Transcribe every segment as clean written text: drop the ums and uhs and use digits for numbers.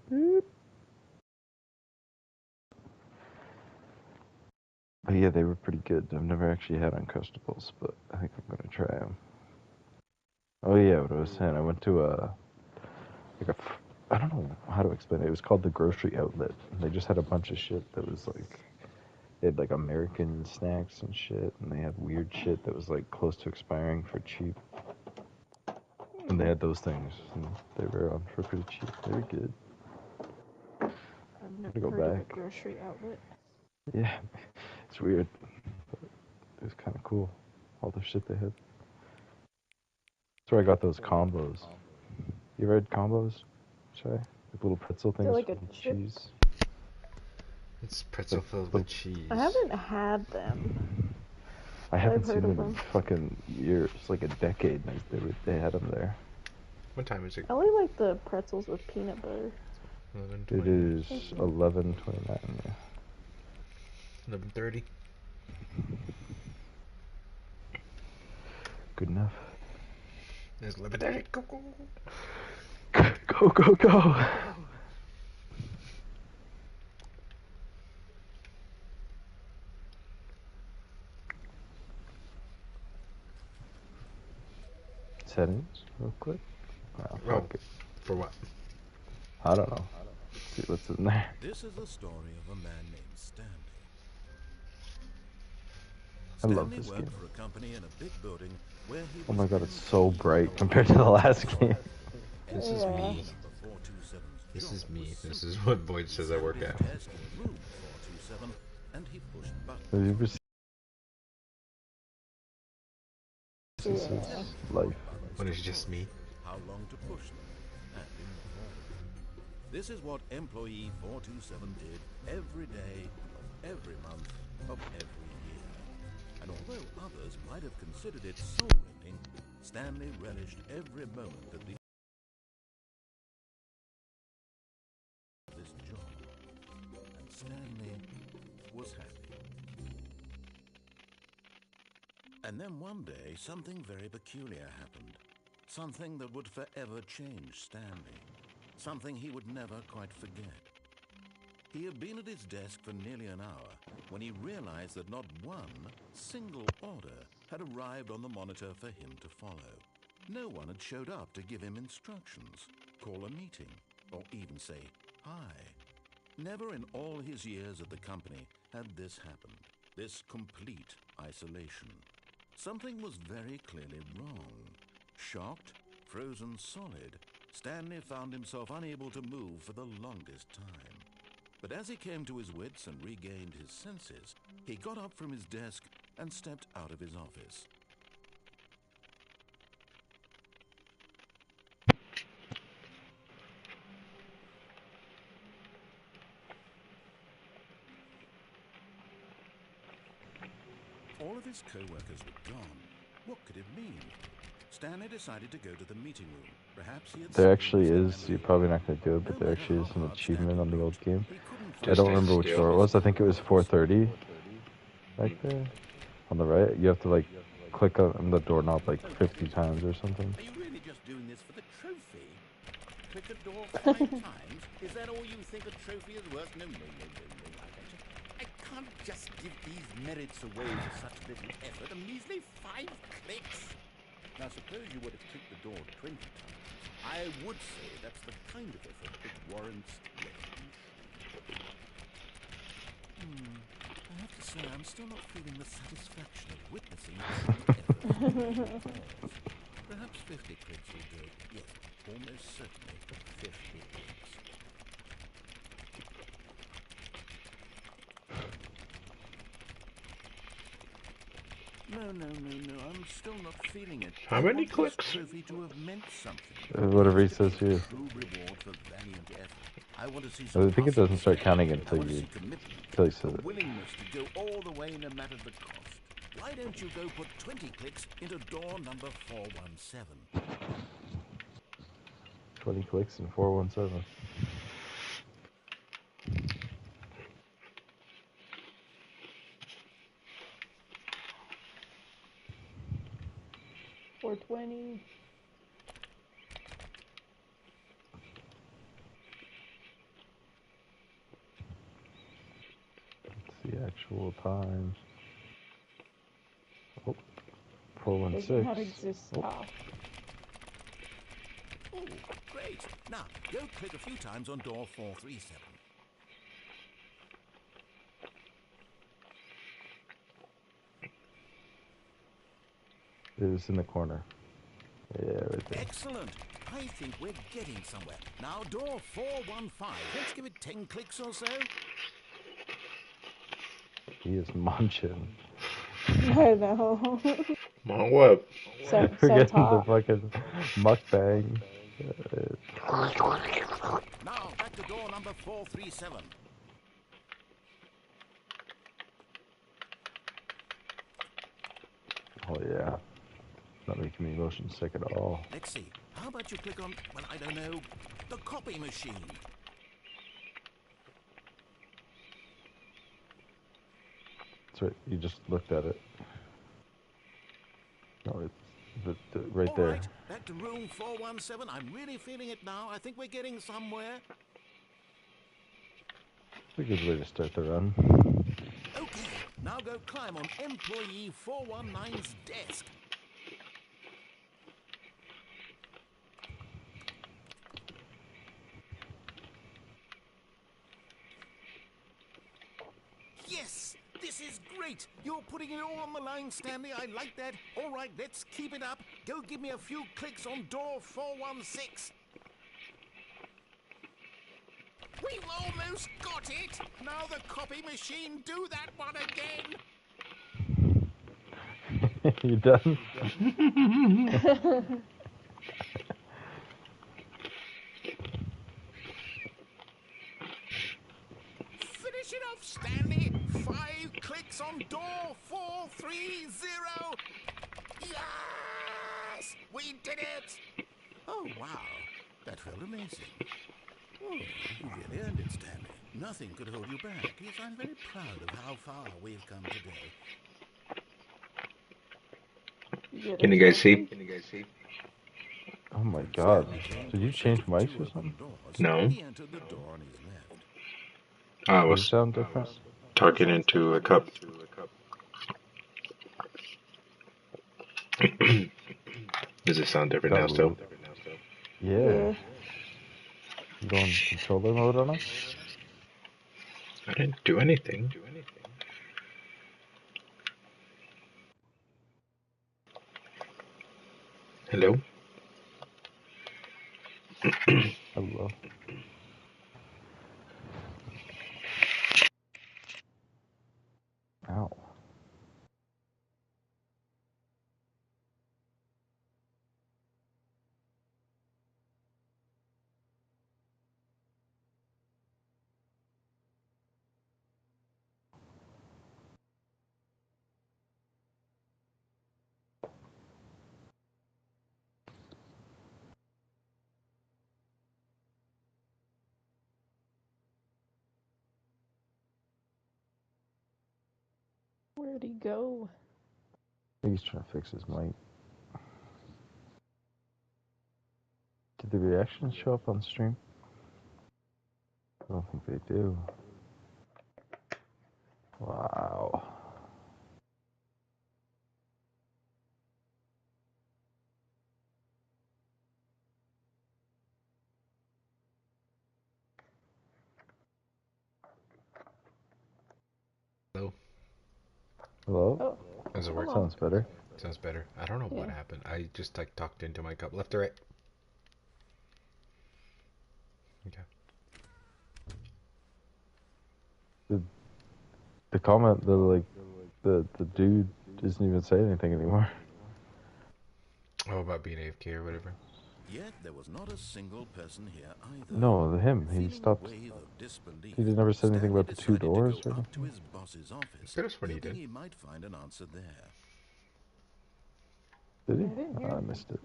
But yeah, they were pretty good. I've never actually had Uncrustables, but I think I'm gonna try them. Oh yeah, what I was saying, I went to I don't know how to explain it. It was called the Grocery Outlet. They just had a bunch of shit that was like, they had like American snacks and shit, and they had weird shit that was like close to expiring for cheap. And they had those things, and they were on for pretty cheap. They were good. I've never heard of a grocery outlet. Yeah, it's weird. But it was kind of cool. All the shit they had. That's where I got those combos. You ever had combos? Sorry? Like little pretzel things Like with cheese. It's pretzel filled with cheese. I haven't had them. I haven't seen them in fucking years, like a decade. They had them there. What time is it? I only like the pretzels with peanut butter. 11:20. It is 11:29. Yeah. 11:30. Good enough. It's 11:30. Go go go go go. Settings, real quick. Oh, for what? I don't know. Let's see what's in there. This is the story of a man named Stanley. I love this game. For a company in a big building where he oh my god, it's so bright compared to the last game. This is me. This is me. This is what Boyd says I work at. Have you ever seen This is life. When it's just me. How long to push them and inform. This is what employee 427 did every day of every month of every year. And although others might have considered it soul-rending, Stanley relished every moment of this job. And Stanley was happy. And then one day, something very peculiar happened. Something that would forever change Stanley. Something he would never quite forget. He had been at his desk for nearly an hour when he realized that not one single order had arrived on the monitor for him to follow. No one had showed up to give him instructions, call a meeting, or even say hi. Never in all his years at the company had this happened. This complete isolation. Something was very clearly wrong. Shocked, frozen solid, Stanley found himself unable to move for the longest time. But as he came to his wits and regained his senses, he got up from his desk and stepped out of his office. All of his co-workers were gone. What could it mean? Stanley decided to go to the meeting room. Perhaps he had there actually is, you're probably not going to do it, but there actually is an achievement on the old game. I don't remember which floor it was. I think it was 430. Right there. On the right. You have to like click on the doorknob like 50 times or something. Are you really just doing this for the trophy? Click a door 5 times? Is that all you think a trophy is worth? No. I can't just give these merits away for such little effort. A measly 5 clicks. Now, suppose you would have clicked the door 20 times. I would say that's the kind of effort that warrants recognition. I have to say, I'm still not feeling the satisfaction of witnessing this effort. Perhaps 50 clicks will do. Yes, almost certainly 50 clicks. No, I'm still not feeling it. How many clicks? Trophy to have meant something. Whatever he says here. True reward for valiant effort. I want to see I think it doesn't start counting until you says it. Willingness to go all the way no matter the cost. Why don't you go put 20 clicks into door number 417? 20 clicks in 417. the actual time. Oh, 416. Does not exist. Oh. Ah. Oh, great. Now, go click a few times on door 437. It was in the corner. Yeah, right there. Excellent. I think we're getting somewhere. Now, door 415. Let's give it 10 clicks or so. He is munching. I know. On what? so We're getting the top. fucking mukbang. Now, back to door number 437. Oh yeah. Not making me motion sick at all. Let's see. How about you click on, well, I don't know, the copy machine? That's right. You just looked at it. No, it's right All there. right, back to room 417. I'm really feeling it now. I think we're getting somewhere. It's a good way to start the run. Okay, now go climb on employee 419's desk. Yes, this is great. You're putting it all on the line, Stanley. I like that. All right, let's keep it up. Go give me a few clicks on door 416. We've almost got it. Now the copy machine, do that one again. You done? Finish it off, Stanley. 5 clicks on door 430. Yes! We did it! Oh, wow. That felt amazing. Oh, you really earned it, Stanley. Nothing could hold you back. Yes, I'm very proud of how far we've come today. Can you guys see? Oh my god. Did you change mics or something? No. He entered the door on his left. I Does it was sound different? talking into a cup. Does it sound different now still? Yeah. You going controller mode on us? I didn't do anything. Hello? Hello. Ow. Where'd he go? I think he's trying to fix his mic. Did the reactions show up on stream? I don't think they do. Wow. Hello? Hello? Oh, Does it work? hello. Sounds better. Sounds better. I don't know what Yeah. happened. I just like talked into my cup. Left or right? Okay. The comment, the dude doesn't even say anything anymore. Oh, about being AFK or whatever. Yet there was not a single person here either. No, him. He Feeling stopped. a wave of disbelief, He never said anything Stanley about the two decided to doors go or up to anything. his boss's office, Could have sworn he hoping did. he might find an answer there. Did he? I didn't hear Oh, I him. missed it.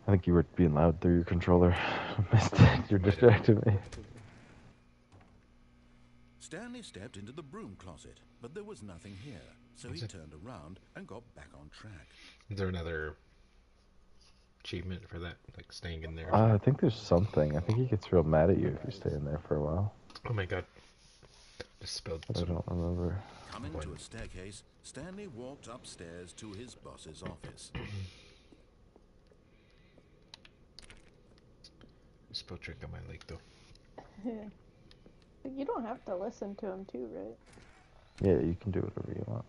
I think you were being loud through your controller. I missed it. You distracted me. Stanley stepped into the broom closet, but there was nothing here, so he turned around and got back on track. Is there another achievement for that? Like staying in there? I think there's something. I think he gets real mad at you if you stay in there for a while. Oh my god. Spelled I don't remember. Coming to a staircase, Stanley walked upstairs to his boss's office. Spelled drink on my leg though. You don't have to listen to him too, right? Yeah, you can do whatever you want.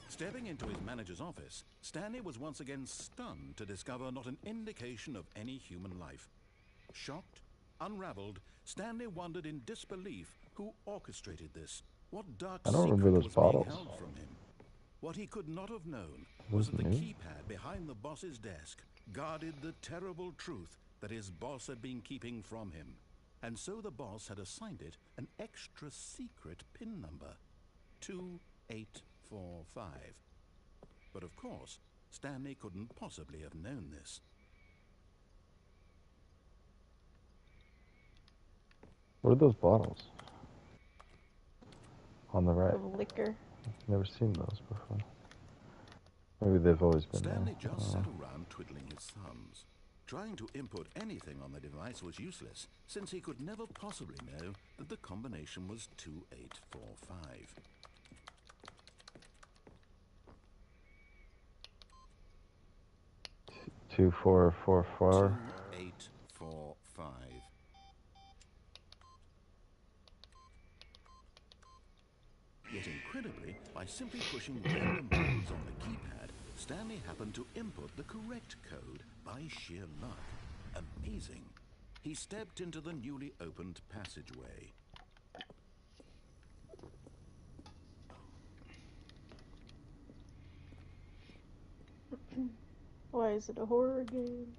Stepping into his manager's office, Stanley was once again stunned to discover not an indication of any human life. Shocked, unraveled, Stanley wondered in disbelief who orchestrated this. What dark I don't secret remember those was bottles. being held from him? What he could not have known Was was that the new? keypad behind the boss's desk guarded the terrible truth that his boss had been keeping from him. And so the boss had assigned it an extra secret PIN number, 2845. But of course, Stanley couldn't possibly have known this. What are those bottles? On the right. Of liquor. Never seen those before. Maybe they've always been Stanley there. just sat around twiddling his thumbs. Trying to input anything on the device was useless, since he could never possibly know that the combination was 2845. Two, four, four, four. 2845. Yet incredibly, by simply pushing random buttons on the keypad, Stanley happened to input the correct code by sheer luck. Amazing. He stepped into the newly opened passageway. Why is it a horror game?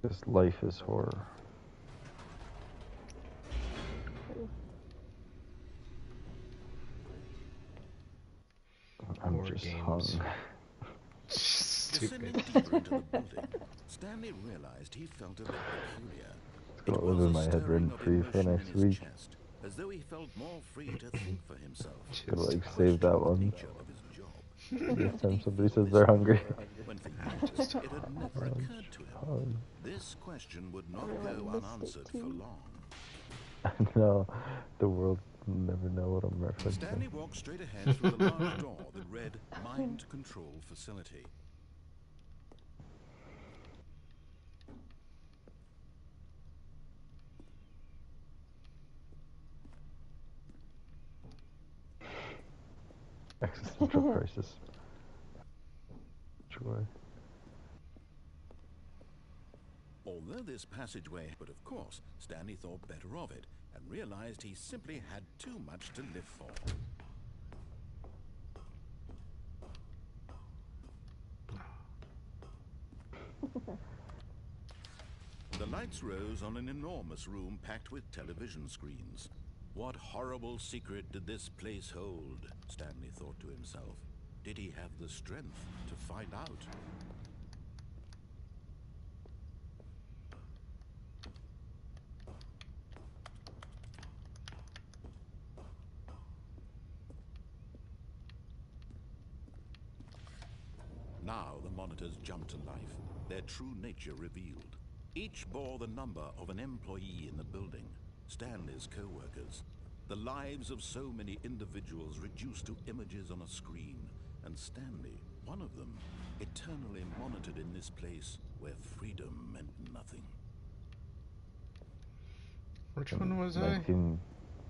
This life is horror. I'm Horror just games. hung. Descending Stupid. deeper into the building, Stanley realized he felt a bit peculiar. Gonna It live was in a my head stirring rent of free for emotion next in his week. chest, as though he felt more free to think for himself. Gonna like Just save that Questioned the one. nature of his job. Next time Did he somebody feel says they're this hungry. way when for years it had never occurred to him? This question would not go unanswered for long. No, the world will never know what I'm referencing. Stanley walked straight ahead through the large door that read Mind Control Facility. Existential crisis. Joy. Although this passageway, but of course, Stanley thought better of it and realized he simply had too much to live for. The lights rose on an enormous room packed with television screens. What horrible secret did this place hold? Stanley thought to himself. Did he have the strength to find out? Now the monitors jumped to life, their true nature revealed. Each bore the number of an employee in the building, Stanley's co-workers. The lives of so many individuals reduced to images on a screen, and Stanley, one of them, eternally monitored in this place where freedom meant nothing. Which one was I?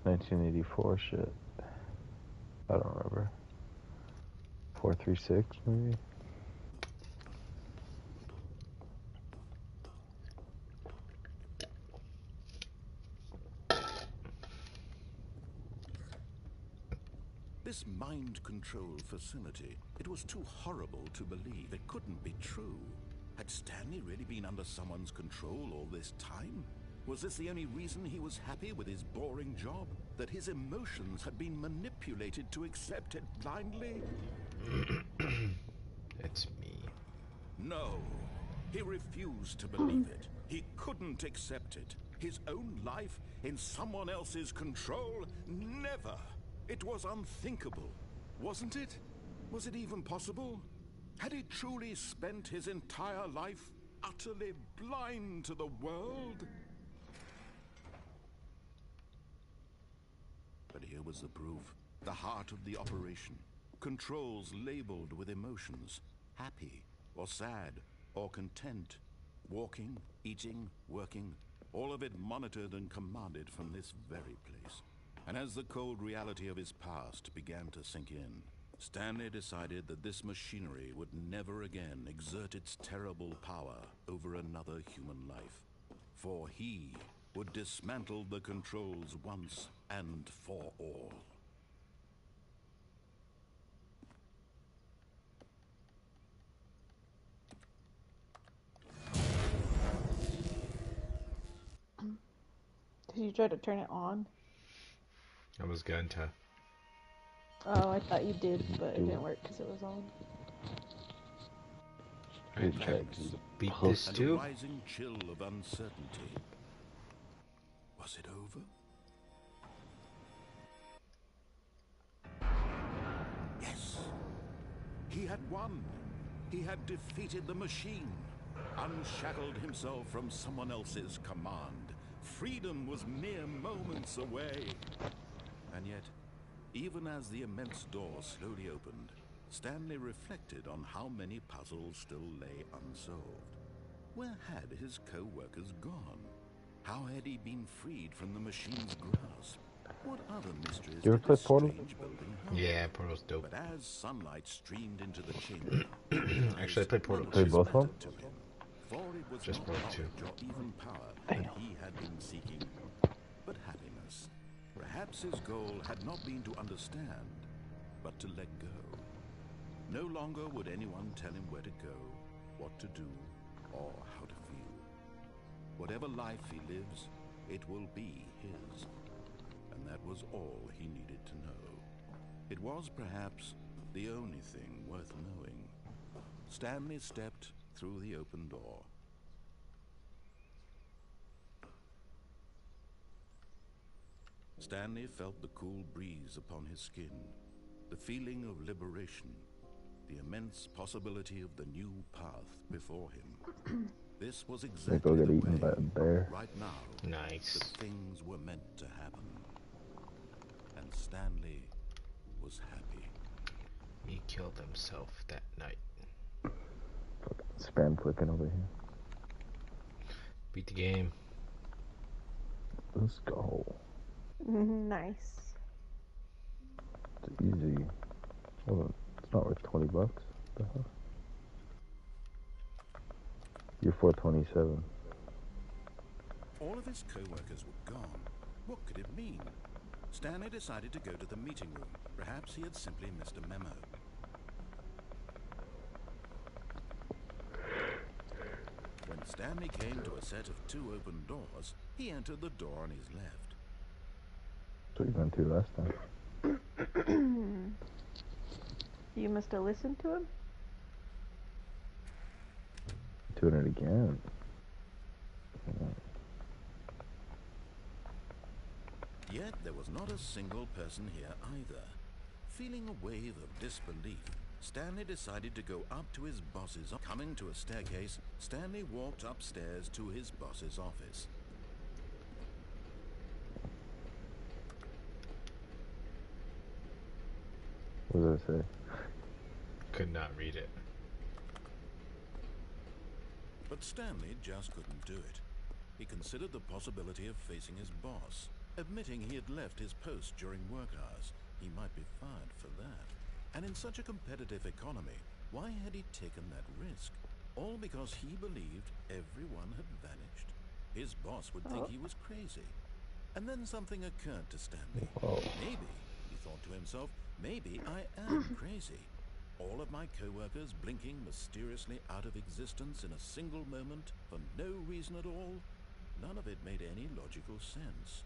1984 shit. I don't remember. 436 maybe? This mind control facility, it was too horrible to believe. It couldn't be true. Had Stanley really been under someone's control all this time? Was this the only reason he was happy with his boring job? That his emotions had been manipulated to accept it blindly? It's me. No. He refused to believe it. He couldn't accept it. His own life in someone else's control? Never. It was unthinkable. Wasn't it? Was it even possible? Had he truly spent his entire life utterly blind to the world? But here was the proof. The heart of the operation. Controls labeled with emotions. Happy, or sad, or content. Walking, eating, working. All of it monitored and commanded from this very place. And as the cold reality of his past began to sink in, Stanley decided that this machinery would never again exert its terrible power over another human life. For he would dismantle the controls once and for all. Did you try to turn it on? I was going to. Oh, I thought you did, but it didn't work because it was on. Alright, check. beat this And too. a rising chill of uncertainty. Was it over? Yes. He had won. He had defeated the machine. Unshackled himself from someone else's command. Freedom was mere moments away. And yet, even as the immense door slowly opened, Stanley reflected on how many puzzles still lay unsolved. Where had his co-workers gone? How had he been freed from the machine's grasp? What other mysteries You ever did play this Portal? strange building hold? Yeah, Portal's dope. But as sunlight streamed into the chamber, Actually, I played Portal Play 2. both of them? to him, for it was Just not Portal 2. knowledge or even power that he had been seeking, but happiness. Perhaps his goal had not been to understand, but to let go. No longer would anyone tell him where to go, what to do, or how to feel. Whatever life he lives, it will be his. And that was all he needed to know. It was perhaps the only thing worth knowing. Stanley stepped through the open door. Stanley felt the cool breeze upon his skin, the feeling of liberation, the immense possibility of the new path before him. This was They exactly go get the eaten way, by a bear. right now, Nice. that things were meant to happen. And Stanley was happy. He killed himself that night. Spam clicking over here. Beat the game. Let's go. Nice. It's easy. Oh, it's not worth $20. What the hell? You're 427. All of his co-workers were gone. What could it mean? Stanley decided to go to the meeting room. Perhaps he had simply missed a memo. When Stanley came to a set of 2 open doors, he entered the door on his left. That's what you went to last time. You must have listened to him? Doing it again. Yet there was not a single person here either. Feeling a wave of disbelief, Stanley decided to go up to his boss's office. Coming to a staircase, Stanley walked upstairs to his boss's office. What does it say? Could not read it. But Stanley just couldn't do it. He considered the possibility of facing his boss, admitting he had left his post during work hours. He might be fired for that. And in such a competitive economy, why had he taken that risk? All because he believed everyone had vanished. His boss would think he was crazy. And then something occurred to Stanley. Whoa. Maybe, he thought to himself, maybe I am crazy. All of my co-workers blinking mysteriously out of existence in a single moment for no reason at all. None of it made any logical sense.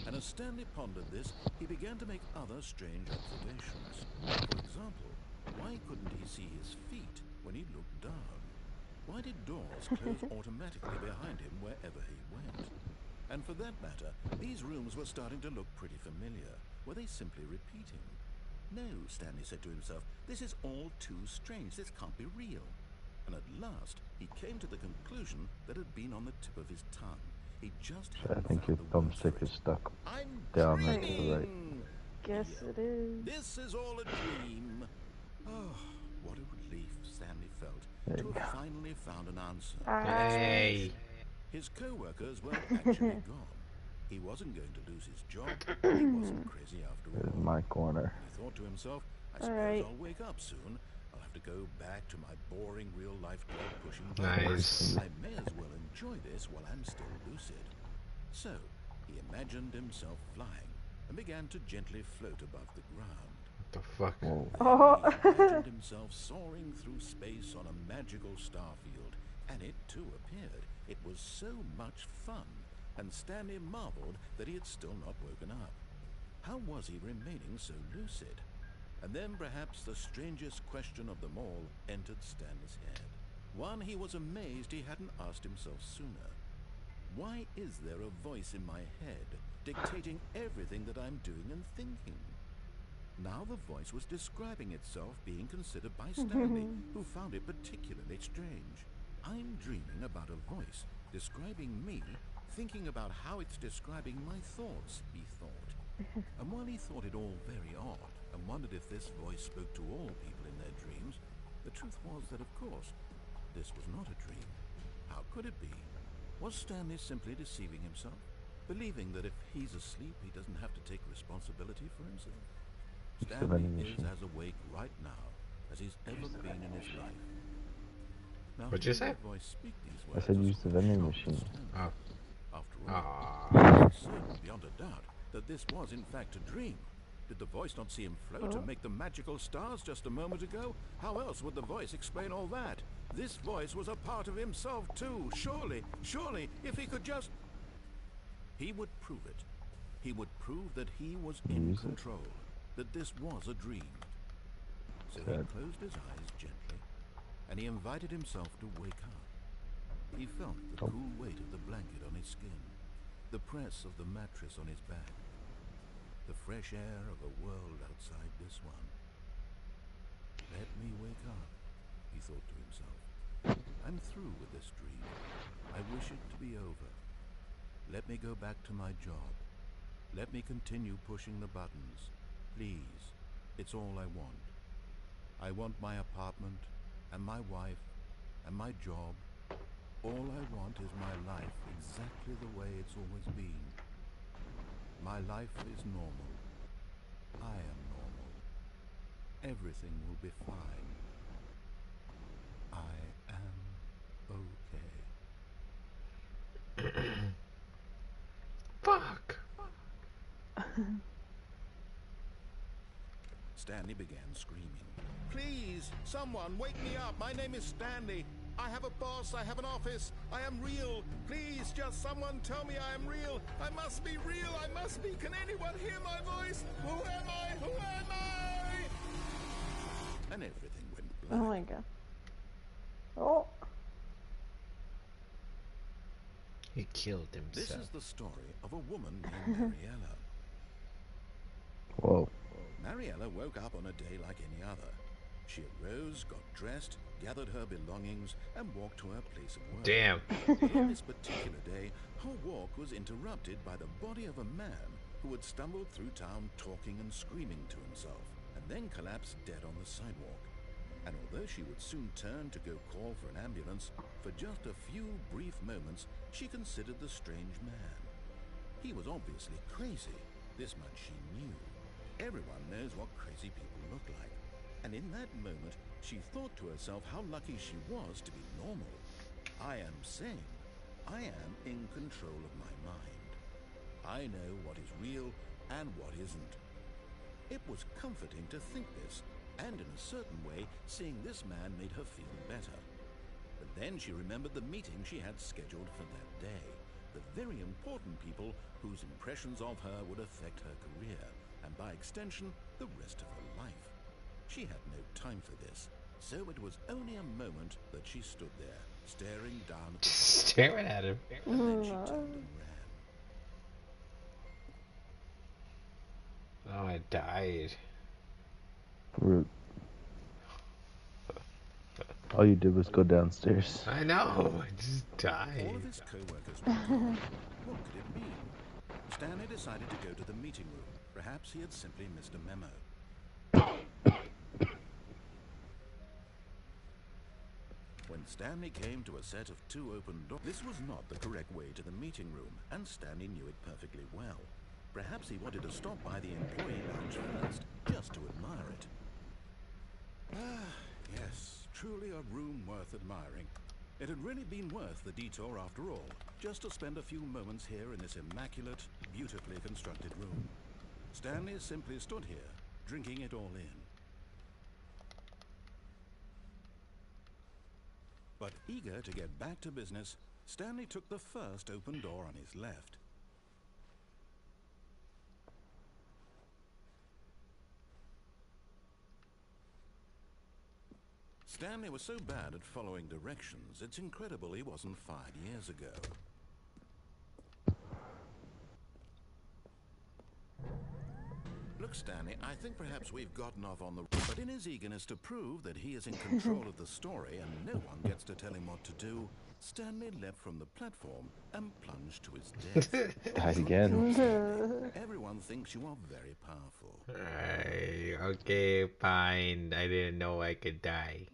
And as Stanley pondered this, he began to make other strange observations. For example, why couldn't he see his feet when he looked down? Why did doors close automatically behind him wherever he went? And for that matter, these rooms were starting to look pretty familiar. Were they simply repeating? No, Stanley said to himself, this is all too strange. This can't be real. And at last, he came to the conclusion that had been on the tip of his tongue. He just So I hadn't think found your the words for thumbstick it. is stuck I'm down there to the right. dreaming! Guess He it yelled. is. This is all a dream. Oh, what a relief Stanley felt There to you have go. finally found an answer. Hey. His co-workers weren't actually gone. He wasn't going to lose his job. He wasn't crazy after This is all. my corner. He thought to himself, I suppose Alright. I'll wake up soon. I'll have to go back to my boring real-life job pushing Nice. buttons. I may as well enjoy this while I'm still lucid. So, he imagined himself flying and began to gently float above the ground. What the fuck? Whoa. Oh. He imagined himself soaring through space on a magical starfield, and it too appeared. It was so much fun, and Stanley marveled that he had still not woken up. How was he remaining so lucid? And then perhaps the strangest question of them all entered Stanley's head. One he was amazed he hadn't asked himself sooner. Why is there a voice in my head dictating everything that I'm doing and thinking? Now the voice was describing itself being considered by Stanley, who found it particularly strange. I'm dreaming about a voice describing me, thinking about how it's describing my thoughts, he thought. And while he thought it all very odd, and wondered if this voice spoke to all people in their dreams, the truth was that, of course, this was not a dream. How could it be? Was Stanley simply deceiving himself, believing that if he's asleep, he doesn't have to take responsibility for himself? Stanley is as awake right now as he's ever been in his life. Now, What'd you say? Voice speak these I words said as use the vending shocked machine. Stanley. Oh. After all, Aww. he was certain beyond a doubt that this was in fact a dream. Did the voice not see him float and make the magical stars just a moment ago? How else would the voice explain all that? This voice was a part of himself too. Surely, if he could just... He would prove it. He would prove that he was in control, that this was a dream. So he closed his eyes gently, and he invited himself to wake up. He felt the cool weight of the blanket on his skin, the press of the mattress on his back, the fresh air of a world outside this one. Let me wake up, he thought to himself. I'm through with this dream. I wish it to be over. Let me go back to my job. Let me continue pushing the buttons. Please, it's all I want. I want my apartment, and my wife, and my job. All I want is my life exactly the way it's always been. My life is normal. I am normal. Everything will be fine. I am okay. Fuck. Stanley began screaming. Please, someone, wake me up. My name is Stanley. I have a boss. I have an office. I am real. Please, just someone tell me I am real. I must be real. I must be. Can anyone hear my voice? Who am I? Who am I? And everything went black. Oh my god. Oh. He killed This himself. is the story of a woman named Mariella. Whoa. Mariella woke up on a day like any other. She arose, got dressed, gathered her belongings, and walked to her place of work. Damn. On this particular day, her walk was interrupted by the body of a man who had stumbled through town talking and screaming to himself, and then collapsed dead on the sidewalk. And although she would soon turn to go call for an ambulance, for just a few brief moments, she considered the strange man. He was obviously crazy. This much she knew. Everyone knows what crazy people look like. And in that moment, she thought to herself how lucky she was to be normal. I am sane. I am in control of my mind. I know what is real and what isn't. It was comforting to think this, and in a certain way, seeing this man made her feel better. But then she remembered the meeting she had scheduled for that day. The very important people whose impressions of her would affect her career, and by extension, the rest of her life. She had no time for this, so it was only a moment that she stood there, staring down at the Staring at him. and then she turned and ran. Oh, I died. Root. All you did was go downstairs. I know, I just All of died. his co-workers were gone. What could it mean? Stanley decided to go to the meeting room. Perhaps he had simply missed a memo. When Stanley came to a set of 2 open doors, this was not the correct way to the meeting room, and Stanley knew it perfectly well. Perhaps he wanted to stop by the employee lounge first, just to admire it. Ah, yes, truly a room worth admiring. It had really been worth the detour after all, just to spend a few moments here in this immaculate, beautifully constructed room. Stanley simply stood here, drinking it all in. But eager to get back to business, Stanley took the first open door on his left. Stanley was so bad at following directions, it's incredible he wasn't fired years ago. Look, Stanley, I think perhaps we've gotten off on the... But in his eagerness to prove that he is in control of the story and no one gets to tell him what to do, Stanley leapt from the platform and plunged to his death. Died again. Everyone thinks you are very powerful. Okay, fine. I didn't know I could die.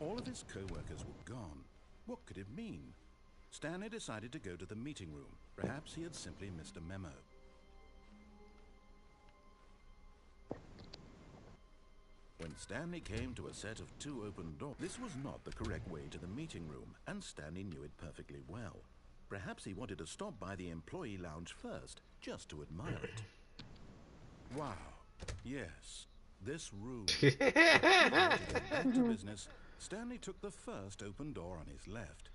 All of his co-workers were gone. What could it mean? Stanley decided to go to the meeting room. Perhaps he had simply missed a memo. When Stanley came to a set of 2 open doors, this was not the correct way to the meeting room, and Stanley knew it perfectly well. Perhaps he wanted to stop by the employee lounge first, just to admire it. Wow. Yes, this room. To get back to business, Stanley took the first open door on his left.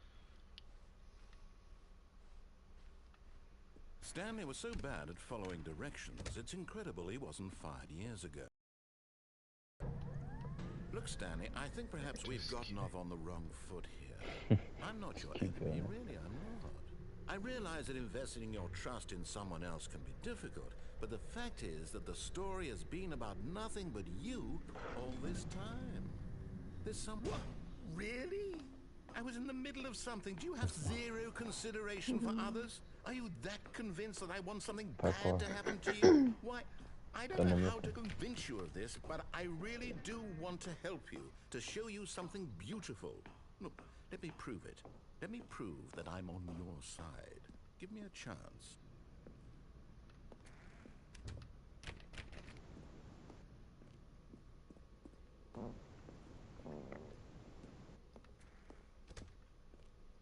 Stanley was so bad at following directions, it's incredible he wasn't fired years ago. Look, Stanley, I think perhaps we've gotten off on the wrong foot here. I'm not your enemy, really, I'm not. I realize that investing your trust in someone else can be difficult, but the fact is that the story has been about nothing but you all this time. There's some... What? Really? I was in the middle of something. Do you have zero consideration for others? Are you that convinced that I want something bad to happen to you? Why? I don't know how to convince you of this, but I really do want to help you, to show you something beautiful. Look, let me prove it. Let me prove that I'm on your side. Give me a chance.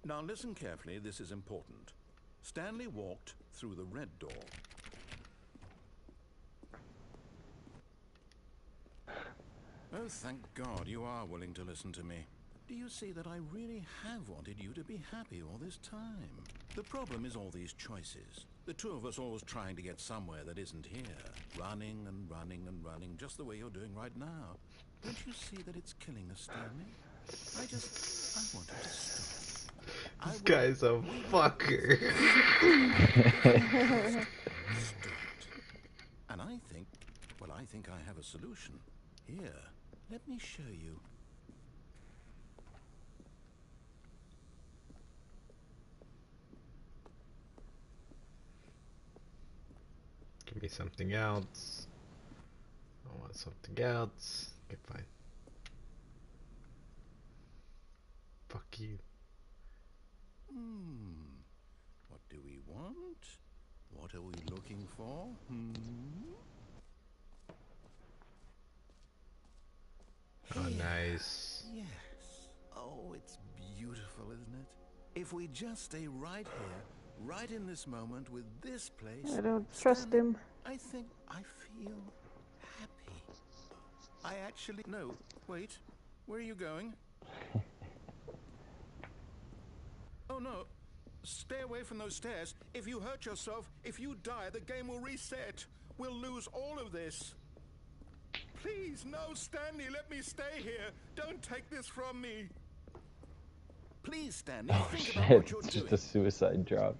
Now listen carefully, this is important. Stanley walked through the red door. Oh, thank God you are willing to listen to me. Do you see that I really have wanted you to be happy all this time? The problem is all these choices. The two of us always trying to get somewhere that isn't here. Running and running and running, just the way you're doing right now. Don't you see that it's killing us, Stanley? I want it to stop. This guy's a fucker. And I think I have a solution. Here, let me show you. Give me something else. I want something else. Okay, fine. Fuck you. What do we want? What are we looking for? Oh, nice. Yes. Oh, it's beautiful, isn't it? If we just stay right here, right in this moment with this place... I don't trust him. I think I feel happy. I actually... No, wait. Where are you going? Oh, no. Stay away from those stairs. If you hurt yourself, if you die, the game will reset. We'll lose all of this. Please, no, Stanley, let me stay here. Don't take this from me. Please, Stanley, Oh think about shit, what you're it's doing. just a suicide drop.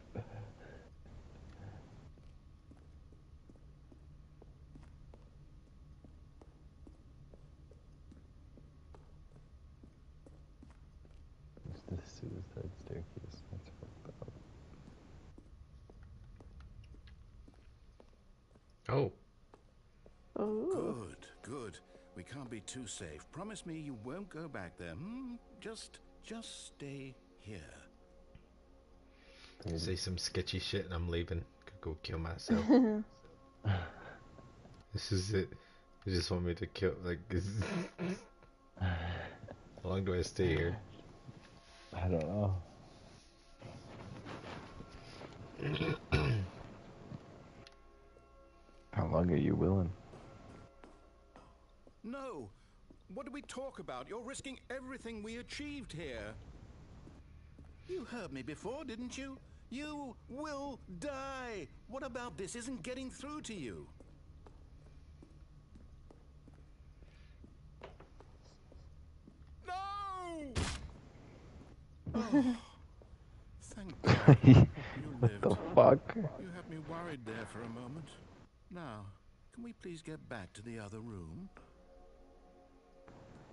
side staircase. That's fucked up. Oh, Oh. Good, good. We can't be too safe. Promise me you won't go back there. Just stay here. say some sketchy shit and I'm leaving. Could go kill myself. This is it. You just want me to kill, like, how long do I stay here? I don't know. How long are you willing? No! What do we talk about? You're risking everything we achieved here. You heard me before, didn't you? You will die! What about this isn't getting through to you? No! Oh, thank God you What lived. the fuck? You had me worried there for a moment. Now, can we please get back to the other room?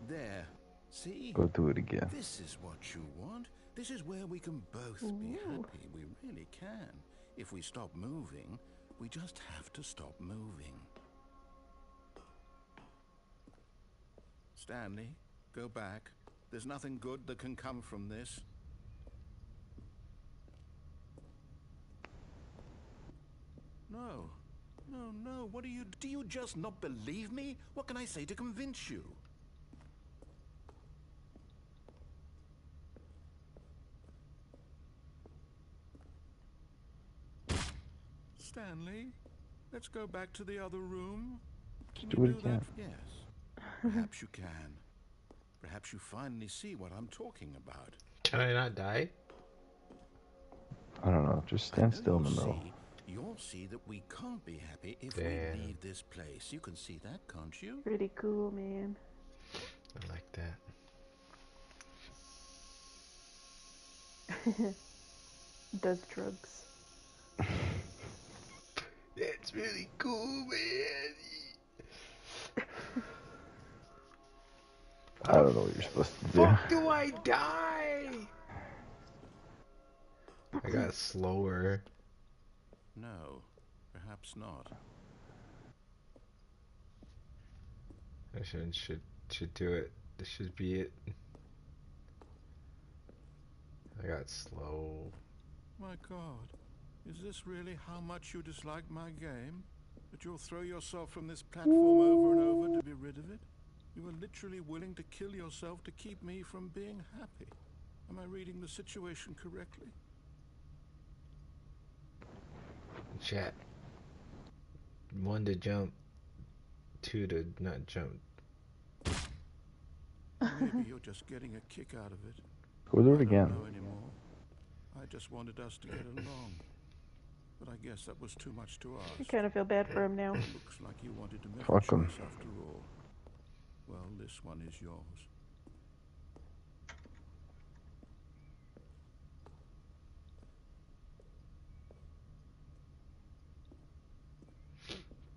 There. See? Go do it again. This is what you want. This is where we can both be happy. We really can. If we stop moving, we just have to stop moving. Stanley, go back. There's nothing good that can come from this. No. No, no. What do you just not believe me? What can I say to convince you? Stanley, let's go back to the other room. Can do you it do that? again. Yes. Perhaps you can. Perhaps you finally see what I'm talking about. Can I not die? I don't know. Just stand still in the middle. You'll see that we can't be happy if we Damn. leave this place. You can see that, can't you? Pretty cool, man. I like that. Does drugs. It's really cool, man. I don't know what you're supposed to do. Fuck do I die? I got slower. No, perhaps not. I should do it. This should be it. I got slow. My God, is this really how much you dislike my game? That you'll throw yourself from this platform over and over to be rid of it? You are literally willing to kill yourself to keep me from being happy. Am I reading the situation correctly? Chat. 1 to jump. 2 to not jump. Maybe you're just getting a kick out of it. Go do I it don't again. know anymore. I just wanted us to get along. But I guess that was too much to I ask. kind of feel bad for him now. Looks like you wanted to make a Fuck 'em. choice after all. Well, this one is yours.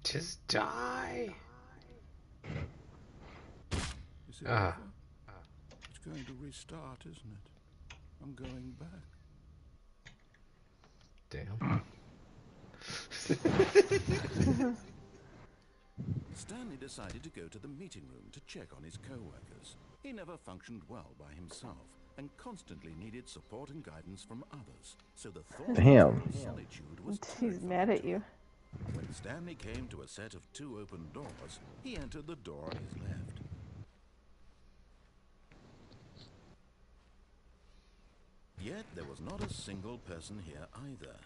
Just die. Is it Ah. over? It's going to restart, isn't it? I'm going back. Damn. Stanley decided to go to the meeting room to check on his co-workers. He never functioned well by himself and constantly needed support and guidance from others. So the thought Damn. of total solitude was He's mad at you. When Stanley came to a set of 2 open doors, he entered the door on his left. Yet there was not a single person here either.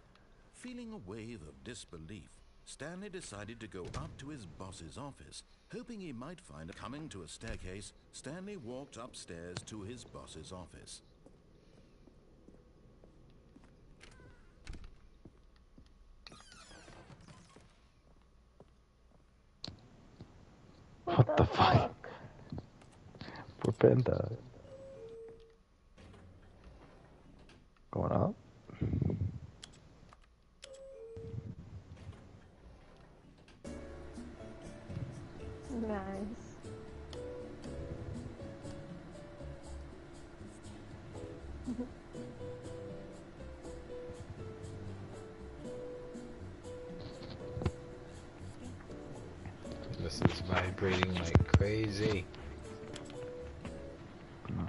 Feeling a wave of disbelief, Stanley decided to go up to his boss's office, hoping he might find coming to a staircase. Stanley walked upstairs to his boss's office. What the fuck? Poor Panda. Going up? Nice. vibrating like crazy. Nice.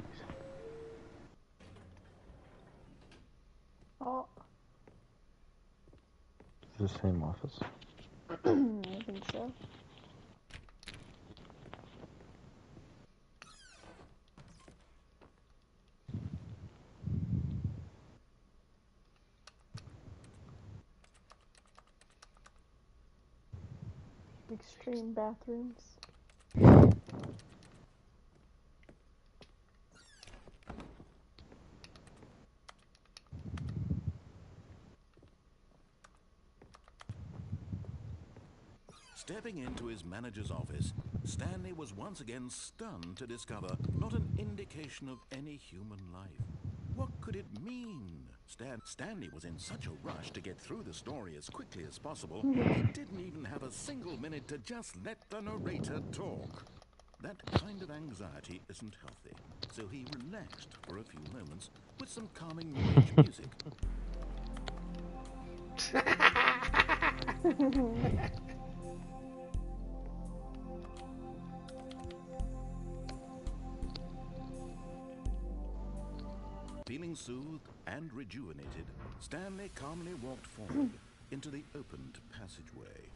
Oh, Is it the same office? I think so. Extreme bathrooms. Stepping into his manager's office, Stanley was once again stunned to discover not an indication of any human life. What could it mean? Stanley was in such a rush to get through the story as quickly as possible, he didn't even have a single minute to just let the narrator talk. That kind of anxiety isn't healthy, so he relaxed for a few moments with some calming New Age music. Feeling soothed and rejuvenated, Stanley calmly walked forward into the opened passageway.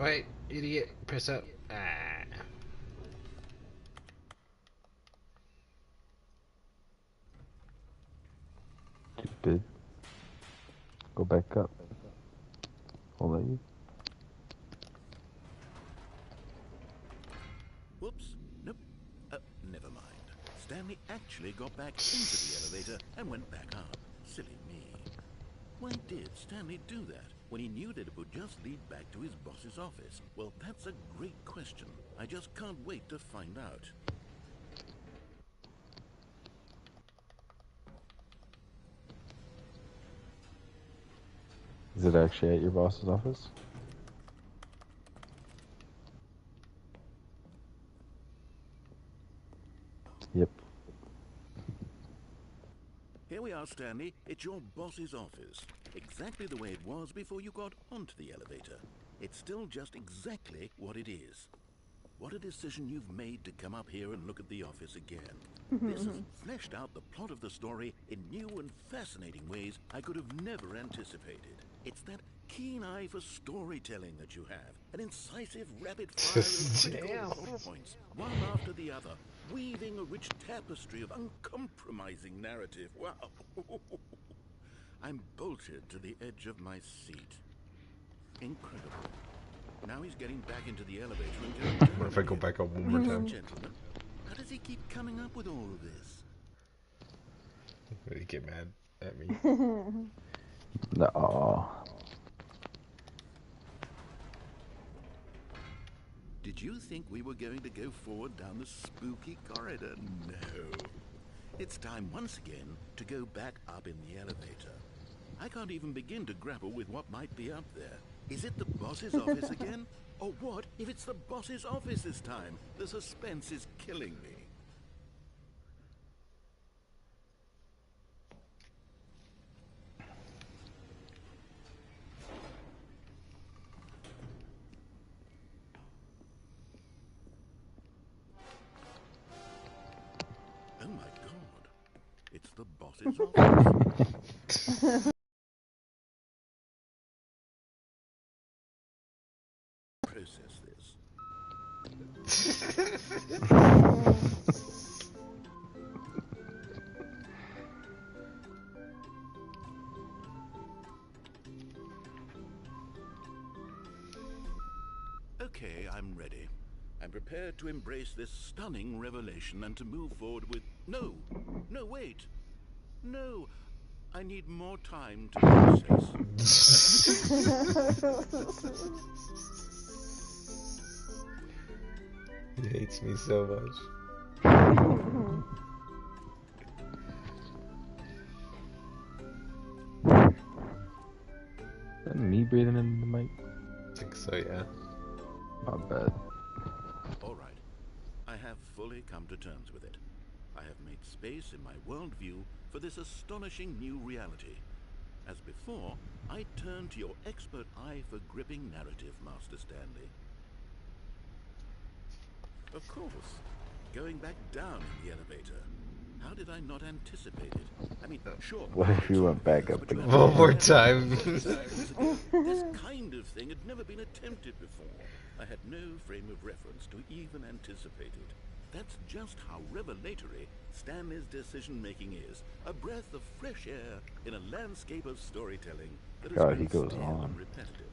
Wait, idiot, press up. Ah. Stupid. Go back up. I'll let you. Whoops. Nope. Never mind. Stanley actually got back into the elevator and went back up. Silly me. Why did Stanley do that when he knew that it would just lead back to his boss's office? Well, that's a great question. I just can't wait to find out. Is it actually at your boss's office? Yep. Here we are, Stanley. It's your boss's office. Exactly the way it was before you got onto the elevator. It's still just exactly what it is. What a decision you've made to come up here and look at the office again. This has fleshed out the plot of the story in new and fascinating ways I could have never anticipated. It's that keen eye for storytelling that you have. An incisive, rapid fire of critical plot points, one after the other, weaving a rich tapestry of uncompromising narrative. Wow. I'm bolted to the edge of my seat. Incredible. Now he's getting back into the elevator and going down. What if I go back up one more time? Gentlemen, how does he keep coming up with all of this? Will he get mad at me? No. Did you think we were going to go forward down the spooky corridor? No. It's time once again to go back up in the elevator. I can't even begin to grapple with what might be up there. Is it the boss's office again? Or what if it's the boss's office this time? The suspense is killing me. Oh my god. It's the boss's office. Process this. Okay, I'm ready. I'm prepared to embrace this stunning revelation and to move forward with... No! No, wait! No! I need more time to process. He hates me so much. Is that me breathing into the mic? I think so, yeah. Not bad. have fully come to terms with it. I have made space in my worldview for this astonishing new reality. As before, I turn to your expert eye for gripping narrative, Master Stanley. Of course, going back down in the elevator. How did I not anticipate it? I mean, sure. What if you went back up again? One more time. This kind of thing had never been attempted before. I had no frame of reference to even anticipate it. That's just how revelatory Stanley's decision-making is. A breath of fresh air in a landscape of storytelling that God, has he been goes stale on. and repetitive.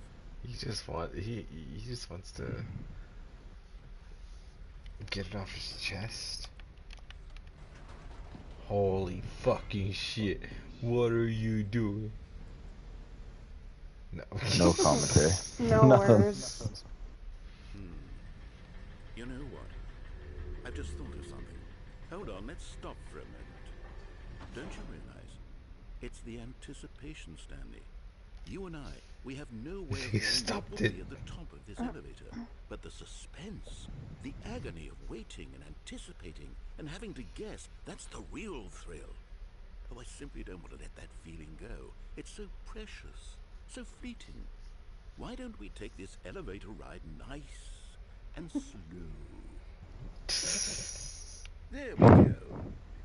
He just wants to get it off his chest. Holy fucking shit. What are you doing? No. No commentary. No words. You know what? I've just thought of something. Hold on, let's stop for a moment. Don't you realize? It's the anticipation, Stanley. You and I, we have no way of He knowing stopped what will it. be at the top of this elevator. But the suspense, the agony of waiting and anticipating and having to guess, that's the real thrill. Oh, I simply don't want to let that feeling go. It's so precious, so fleeting. Why don't we take this elevator ride nice and slow? There we go.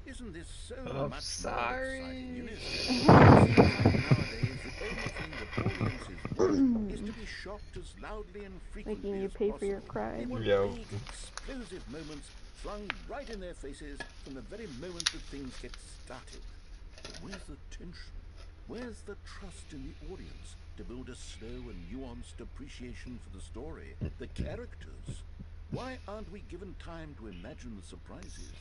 Isn't this so I'm much sorry. more exciting? You know, it seems like nowadays the only thing that audiences want is to be shocked as loudly and frequently Making you as pay possible. for your They crime. want Yo. big, explosive moments flung right in their faces from the very moment that things get started. But where's the tension? Where's the trust in the audience to build a slow and nuanced appreciation for the story, the characters? Why aren't we given time to imagine the surprises,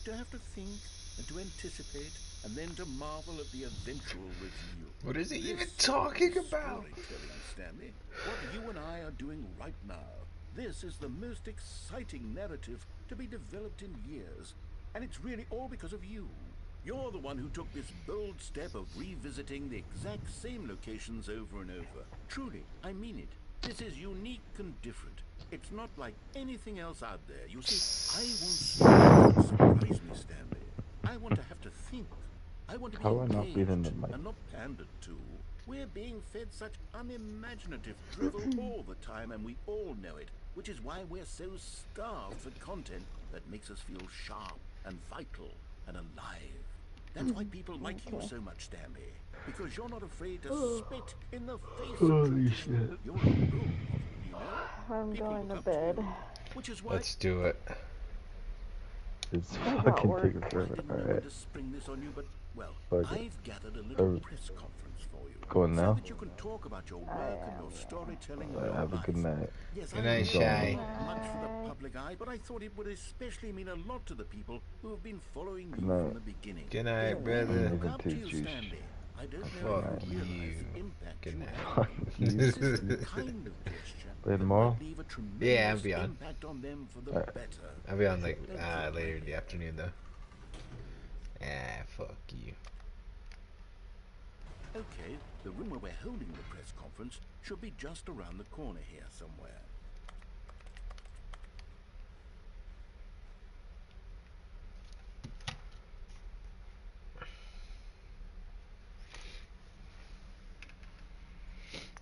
to have to think and to anticipate, and then to marvel at the eventual reveal? What is he even This talking is about? storytelling, Stanley. What you and I are doing right now. This is the most exciting narrative to be developed in years, and it's really all because of you. You're the one who took this bold step of revisiting the exact same locations over and over. Truly, I mean it. This is unique and different. It's not like anything else out there. You see, I want stories that surprise me, Stanley. I want to have to think. I want to be How do I not beat in engaged the mic? and not pandered to. We're being fed such unimaginative drivel all the time, and we all know it, which is why we're so starved for content that makes us feel sharp and vital and alive. That's why people like you Okay. so much, Stanley. Because you're not afraid to spit in the face of Holy truth. shit. You're a role model, you know? I'm People going to look up bed. you. Which is why Let's do it. It's I got fucking work. taking I forever. didn't know when Alright. to spring this on you, but, well, Fuck it. I've gathered a little Are press conference for you. going So now? that you can talk about your work and your storytelling and your Have a life. good night. Yes, Good I night, know Shy. it's not much for the public eye, but I thought it would especially mean a lot to the people who have been following Good you night. from the beginning. Good night, They really brother. look I'm up to leaving you, too, Stanley. I don't know Fuck if you realize you. the impact Good you night. have. Fuck you. This is the kind of gesture Play that tomorrow? might leave a tremendous Yeah, I'll be on. impact on them for the Alright. better. I'll be on like Don't get later my in the head. afternoon though. Ah, fuck you. Okay, the room where we're holding the press conference should be just around the corner here somewhere.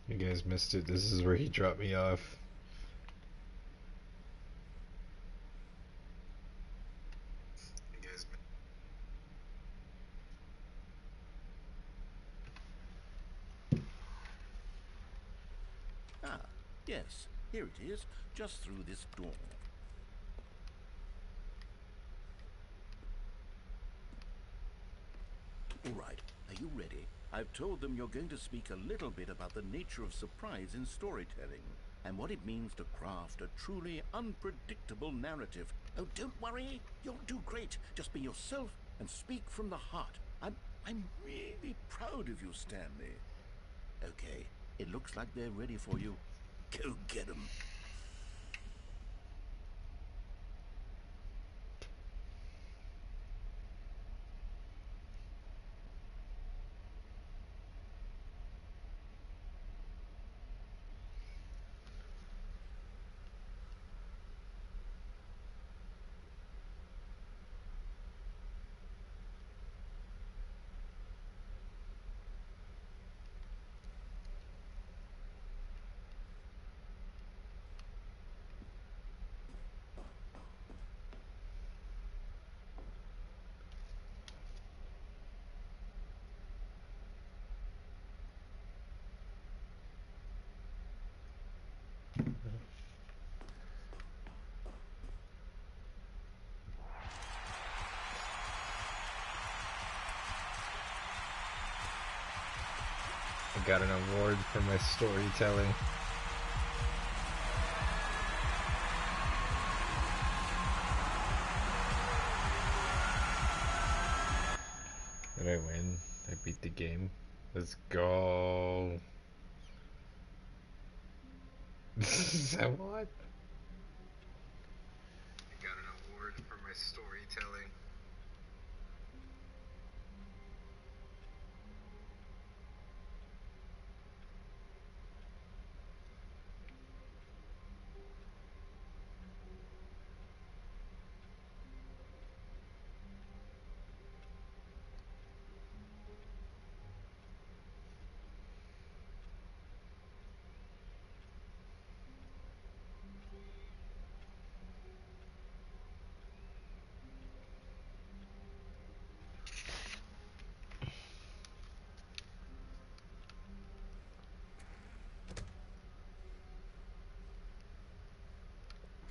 You guys missed it. This is where he dropped me off. Ah, yes, here it is, just through this door. All right, are you ready? I've told them you're going to speak a little bit about the nature of surprise in storytelling and what it means to craft a truly unpredictable narrative. Oh, don't worry, you'll do great. Just be yourself and speak from the heart. I'm really proud of you, Stanley. Okay, it looks like they're ready for you. Go get them. I got an award for my storytelling. Did I win? I beat the game. Let's go. Is that what? I got an award for my storytelling.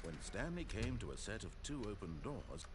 When Stanley came to a set of 2 open doors,